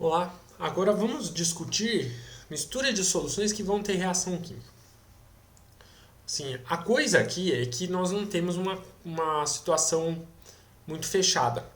Olá, agora vamos discutir mistura de soluções que vão ter reação química. Assim, a coisa aqui é que nós não temos uma situação muito fechada.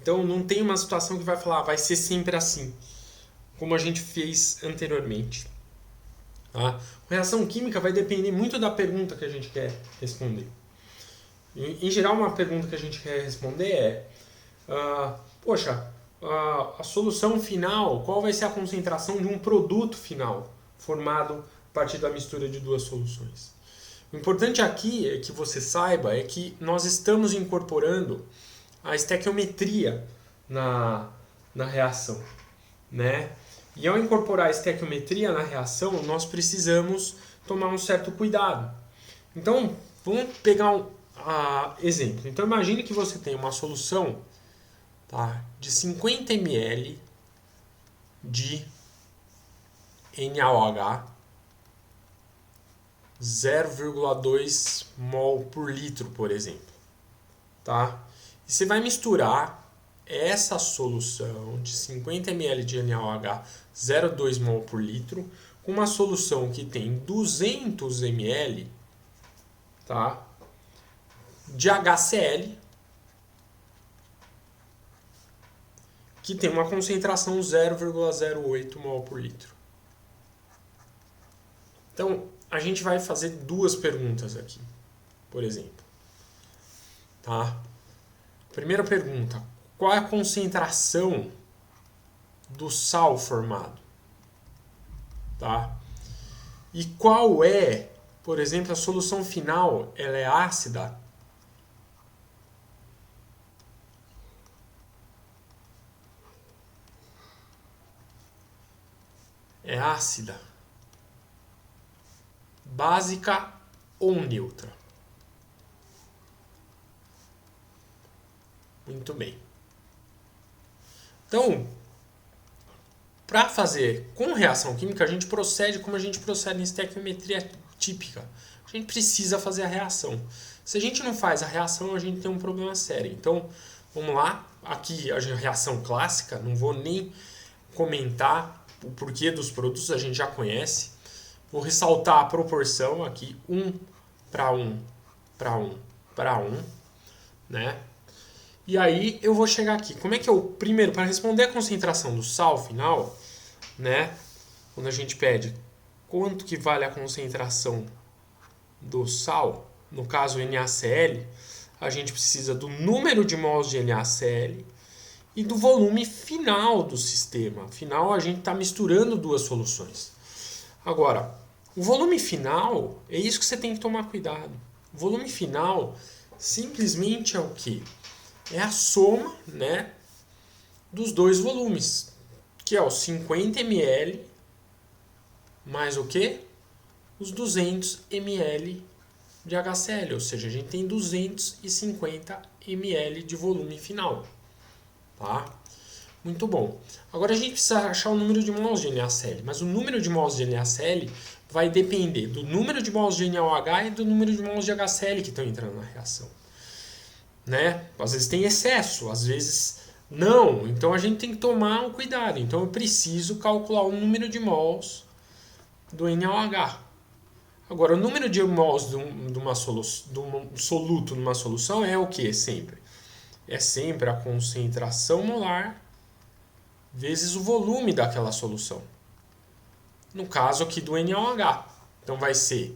Então não tem uma situação que vai falar, vai ser sempre assim, como a gente fez anteriormente. Tá? Reação química vai depender muito da pergunta que a gente quer responder. Em geral, uma pergunta que a gente quer responder é: poxa, a solução final, qual vai ser a concentração de um produto final formado a partir da mistura de duas soluções? O importante aqui é que você saiba é que nós estamos incorporando a estequiometria na reação, né? E ao incorporar a estequiometria na reação, nós precisamos tomar um certo cuidado. Então, vamos pegar um exemplo. Então, imagine que você tem uma solução, tá, de 50 ml de NaOH, 0,2 mol por litro, por exemplo. Tá? E você vai misturar essa solução de 50 ml de NaOH, 0,2 mol por litro, com uma solução que tem 200 ml, tá, de HCl, que tem uma concentração 0,08 mol por litro. Então, a gente vai fazer duas perguntas aqui, por exemplo. Tá? Primeira pergunta: qual é a concentração do sal formado? Tá? E qual é, por exemplo, a solução final? Ela é ácida? É ácida, básica ou neutra? Muito bem. Então, para fazer com reação química, a gente procede como a gente procede em estequiometria típica. A gente precisa fazer a reação. Se a gente não faz a reação, a gente tem um problema sério. Então, vamos lá. Aqui a reação clássica, não vou nem comentar o porquê dos produtos, a gente já conhece. Vou ressaltar a proporção aqui, 1 para 1 para 1 para 1, né? E aí eu vou chegar aqui. Como é que eu, primeiro, para responder a concentração do sal final, né? Quando a gente pede quanto que vale a concentração do sal, no caso NaCl, a gente precisa do número de mols de NaCl e do volume final do sistema. Afinal, a gente está misturando duas soluções. Agora, o volume final, é isso que você tem que tomar cuidado. O volume final simplesmente é o quê? É a soma, né, dos dois volumes, que é os 50 ml mais o quê? Os 200 ml de HCl, ou seja, a gente tem 250 ml de volume final. Tá? Muito bom. Agora a gente precisa achar o número de mols de NaCl, mas o número de mols de NaCl vai depender do número de mols de NaOH e do número de mols de HCl que estão entrando na reação. Né? Às vezes tem excesso, às vezes não. Então a gente tem que tomar um cuidado. Então eu preciso calcular o número de mols do NaOH. Agora, o número de mols de um soluto numa solução é o que sempre? É sempre a concentração molar vezes o volume daquela solução. No caso aqui do NaOH. Então vai ser,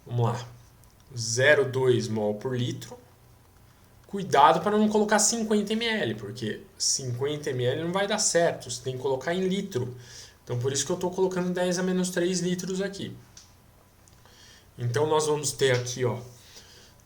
vamos lá, 0,2 mol por litro. Cuidado para não colocar 50 ml, porque 50 ml não vai dar certo, você tem que colocar em litro. Então por isso que eu estou colocando 10 a menos 3 litros aqui. Então nós vamos ter aqui, ó,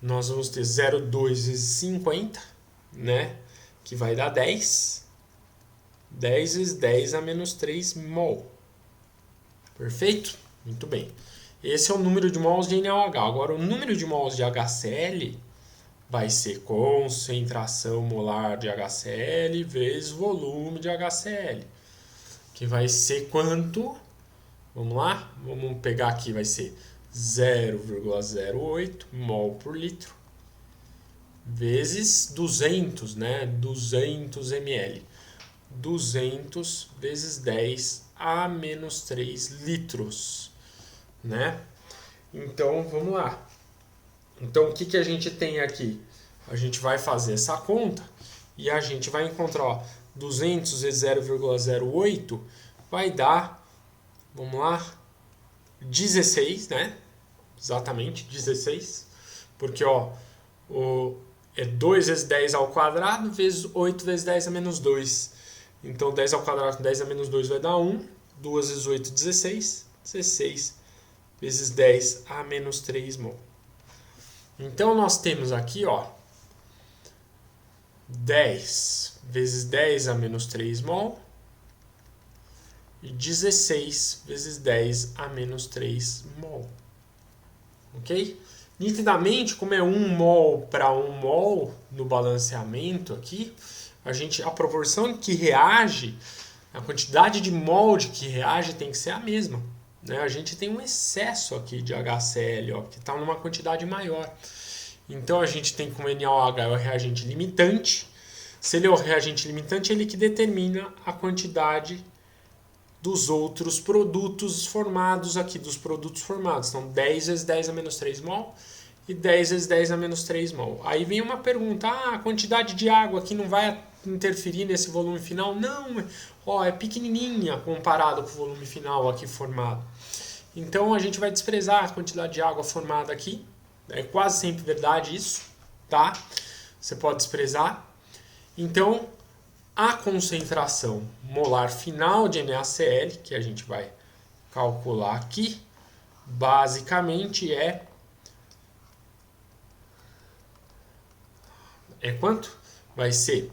nós vamos ter 0,2 vezes 50, né, que vai dar 10. 10 vezes 10 a menos 3 mol. Perfeito? Muito bem. Esse é o número de mols de NaOH. Agora o número de mols de HCl vai ser concentração molar de HCl vezes volume de HCl. Que vai ser quanto? Vamos lá? Vamos pegar aqui, vai ser 0,08 mol por litro vezes 200, né? 200 ml. 200 vezes 10 a menos 3 litros, né? Então, vamos lá. Então, o que a gente tem aqui? A gente vai fazer essa conta e a gente vai encontrar, ó, 200 vezes 0,08 vai dar, vamos lá, 16, né? Exatamente, 16. Porque, ó, é 2 vezes 10 ao quadrado vezes 8 vezes 10 a menos 2. Então, 10 ao quadrado com 10 a menos 2 vai dar 1. 2 vezes 8, 16. 16 vezes 10 a menos 3 mol. Então, nós temos aqui, ó, 10 vezes 10 a menos 3 mol e 16 vezes 10 a menos 3 mol. Ok? Nitidamente, como é 1 mol para 1 mol no balanceamento aqui, a proporção que reage, a quantidade de molde que reage tem que ser a mesma. Né? A gente tem um excesso aqui de HCl, ó, que está numa quantidade maior. Então a gente tem como NaOH é o reagente limitante. Se ele é o reagente limitante, ele que determina a quantidade dos outros produtos formados aqui, dos produtos formados. Então 10 vezes 10 a menos 3 mol e 10 vezes 10 a menos 3 mol. Aí vem uma pergunta, a quantidade de água aqui não vai interferir nesse volume final? Não, ó, é pequenininha comparado com o volume final aqui formado. Então a gente vai desprezar a quantidade de água formada aqui. É quase sempre verdade isso, tá? Você pode desprezar. Então, a concentração molar final de NaCl, que a gente vai calcular aqui, basicamente é quanto? Vai ser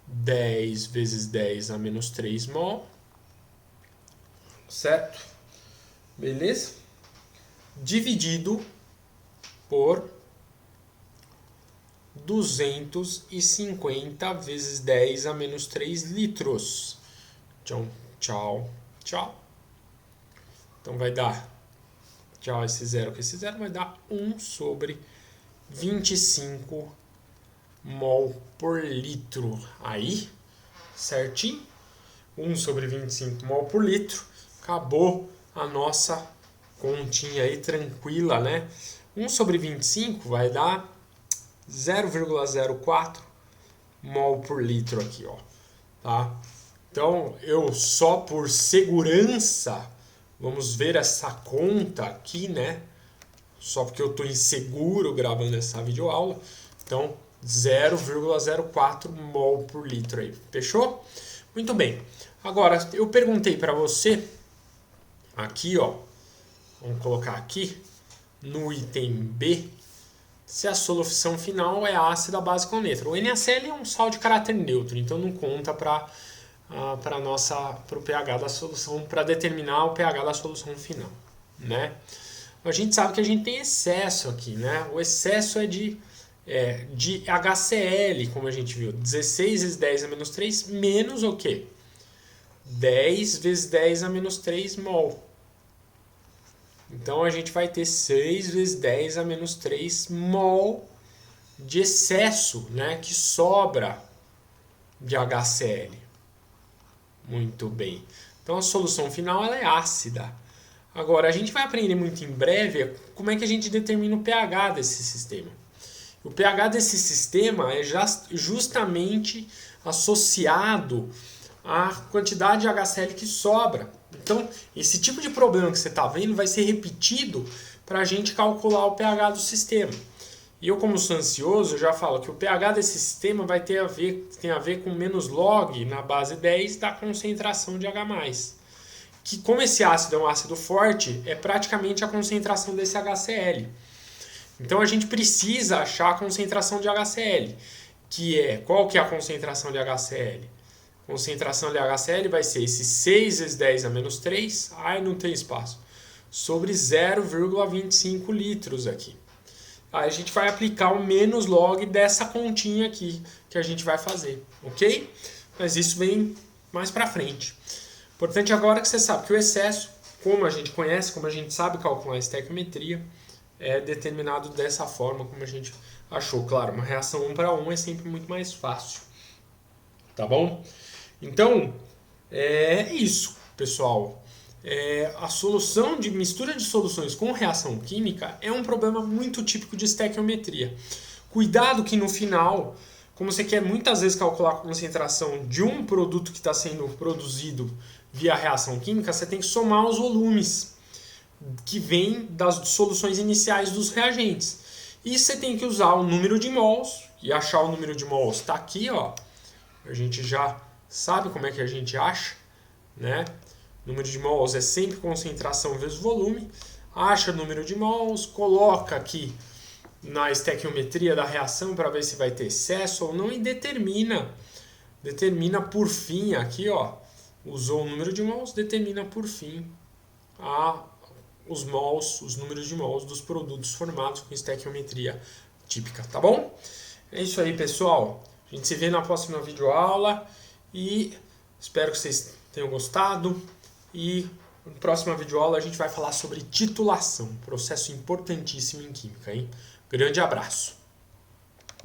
10 vezes 10 a menos 3 mol, certo? Beleza? Dividido por 250 vezes 10 a menos 3 litros. Então, tchau, tchau. Então vai dar, tchau, esse zero com esse zero, vai dar 1 sobre 25 mol por litro. Aí, certinho? 1 sobre 25 mol por litro. Acabou a nossa continha aí tranquila, né? 1 sobre 25 vai dar 0,04 mol por litro aqui, ó, tá? Então, eu só por segurança, vamos ver essa conta aqui, né? Só porque eu estou inseguro gravando essa videoaula. Então, 0,04 mol por litro aí, fechou? Muito bem. Agora, eu perguntei para você, aqui, ó, vamos colocar aqui, no item B, se a solução final é ácida, básica ou neutra. O NaCl é um sal de caráter neutro, então não conta para o pH da solução, para determinar o pH da solução final, né? A gente sabe que a gente tem excesso aqui, né? O excesso é de HCl, como a gente viu, 16 vezes 10 a menos 3, menos o quê? 10 vezes 10 a menos 3 mol. Então a gente vai ter 6 vezes 10 a menos 3 mol de excesso, né, que sobra de HCl. Muito bem. Então a solução final ela é ácida. Agora, a gente vai aprender muito em breve como é que a gente determina o pH desse sistema. O pH desse sistema é justamente associado à quantidade de HCl que sobra. Então, esse tipo de problema que você está vendo vai ser repetido para a gente calcular o pH do sistema. E eu, como sou ansioso, eu já falo que o pH desse sistema vai tem a ver com menos log na base 10 da concentração de H+. Que como esse ácido é um ácido forte, é praticamente a concentração desse HCl. Então a gente precisa achar a concentração de HCl, qual que é a concentração de HCl? A concentração de HCl vai ser esse 6 vezes 10 a menos 3, não tem espaço, sobre 0,25 litros aqui. Aí a gente vai aplicar o menos log dessa continha aqui que a gente vai fazer, ok? Mas isso vem mais para frente. Importante agora que você sabe que o excesso, como a gente conhece, como a gente sabe calcular a estequiometria, é determinado dessa forma, como a gente achou. Claro, uma reação 1 para 1 é sempre muito mais fácil. Tá bom? Então, é isso, pessoal. A solução de mistura de soluções com reação química é um problema muito típico de estequiometria. Cuidado que no final, como você quer muitas vezes calcular a concentração de um produto que está sendo produzido via reação química, você tem que somar os volumes que vêm das soluções iniciais dos reagentes. E você tem que usar o número de mols, e achar o número de mols está aqui, ó. A gente já sabe como é que a gente acha, né? O número de mols é sempre concentração vezes volume. Acha o número de mols, coloca aqui na estequiometria da reação para ver se vai ter excesso ou não e determina por fim aqui, ó, usou o número de mols, determina por fim os mols, os números de mols dos produtos formados com estequiometria típica, tá bom? É isso aí, pessoal. A gente se vê na próxima videoaula e espero que vocês tenham gostado. E na próxima videoaula a gente vai falar sobre titulação, processo importantíssimo em química, hein? Grande abraço!